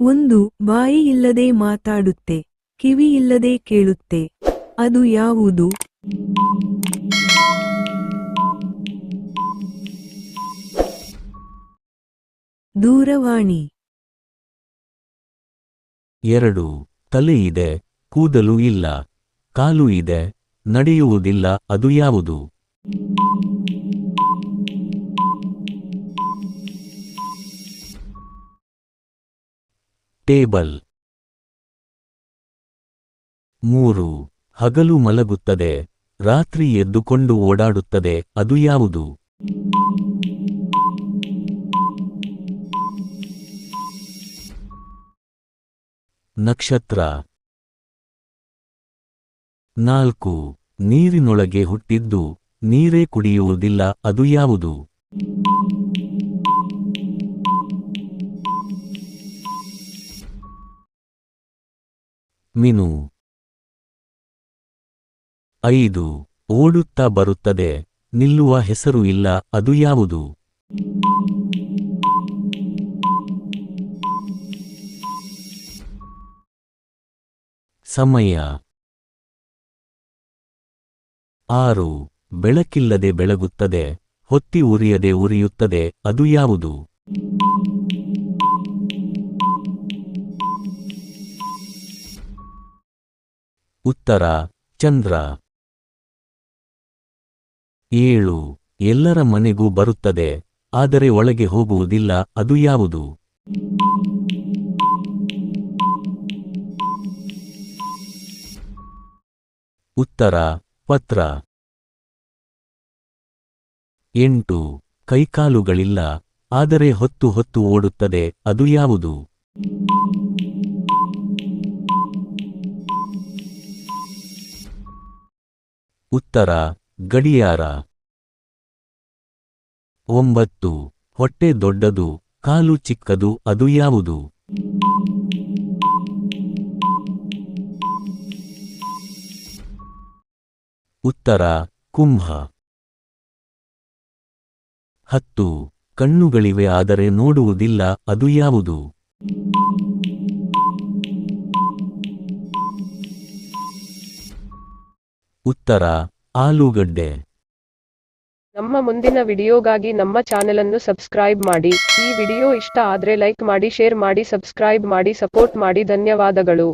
ಒಂದು ಬಾಯಿ ಇಲ್ಲದೆ ಮಾತಾಡುತ್ತೆ, ಕಿವಿ ಇಲ್ಲದೆ ಕೇಳುತ್ತೆ. ಅದು ಯಾವುದು? ದೂರವಾಣಿ. 2. ತಲೆ ಇದೆ, ಕೂದಲು ಇಲ್ಲ, ಕಾಲು ಇದೆ, ನಡೆಯುವುದಿಲ್ಲ. ಅದು ಯಾವುದು? ಟೇಬಲ್. 3. ಹಗಲು ಮಲಗುತ್ತದೆ, ರಾತ್ರಿ ಎದ್ದುಕೊಂಡು ಓಡಾಡುತ್ತದೆ. ಅದು ಯಾವುದು? ನಕ್ಷತ್ರ. 4. ನೀರಿನೊಳಗೆ ಹುಟ್ಟಿದ್ದು, ನೀರೇ ಕುಡಿಯುವುದಿಲ್ಲ. ಅದು ಯಾವುದು? ಮೀನು. 5. ಓಡುತ್ತಾ ಬರುತ್ತದೆ, ನಿಲ್ಲುವ ಹೆಸರು ಇಲ್ಲ. ಅದು ಯಾವುದು? ಸಮಯ. 6. ಬೆಳಕಿಲ್ಲದೆ ಬೆಳಗುತ್ತದೆ, ಹೊತ್ತಿ ಉರಿಯದೆ ಉರಿಯುತ್ತದೆ. ಅದು ಯಾವುದು? ಉತ್ತರ ಚಂದ್ರ. 7. ಎಲ್ಲರ ಮನೆಗೂ ಬರುತ್ತದೆ, ಆದರೆ ಒಳಗೆ ಹೋಗುವುದಿಲ್ಲ. ಅದು ಯಾವುದು? ಉತ್ತರ ಪತ್ರ. 8. ಕೈಕಾಲುಗಳಿಲ್ಲ, ಆದರೆ ಹೊತ್ತು ಹೊತ್ತು ಓಡುತ್ತದೆ. ಅದು ಯಾವುದು? ಉತ್ತರ ಗಡಿಯಾರ. 9. ಹೊಟ್ಟೆ ದೊಡ್ಡದು, ಕಾಲು ಚಿಕ್ಕದು. ಅದು ಯಾವುದು? ಉತ್ತರ ಕುಂಭ. 10. ಕಣ್ಣುಗಳಿವೆ ಆದರೆ ನೋಡುವುದಿಲ್ಲ. ಅದು ಯಾವುದು? ಉತ್ತರ ಆಲೂಗಡ್ಡೆ. ನಮ್ಮ ಮುಂದಿನ ವಿಡಿಯೋಗಾಗಿ ನಮ್ಮ ಚಾನೆಲನ್ನು ಸಬ್ಸ್ಕ್ರೈಬ್ ಮಾಡಿ. ಈ ವಿಡಿಯೋ ಇಷ್ಟ ಆದ್ರೆ ಲೈಕ್ ಮಾಡಿ, ಶೇರ್ ಮಾಡಿ, ಸಬ್ಸ್ಕ್ರೈಬ್ ಮಾಡಿ, ಸಪೋರ್ಟ್ ಮಾಡಿ. ಧನ್ಯವಾದಗಳು.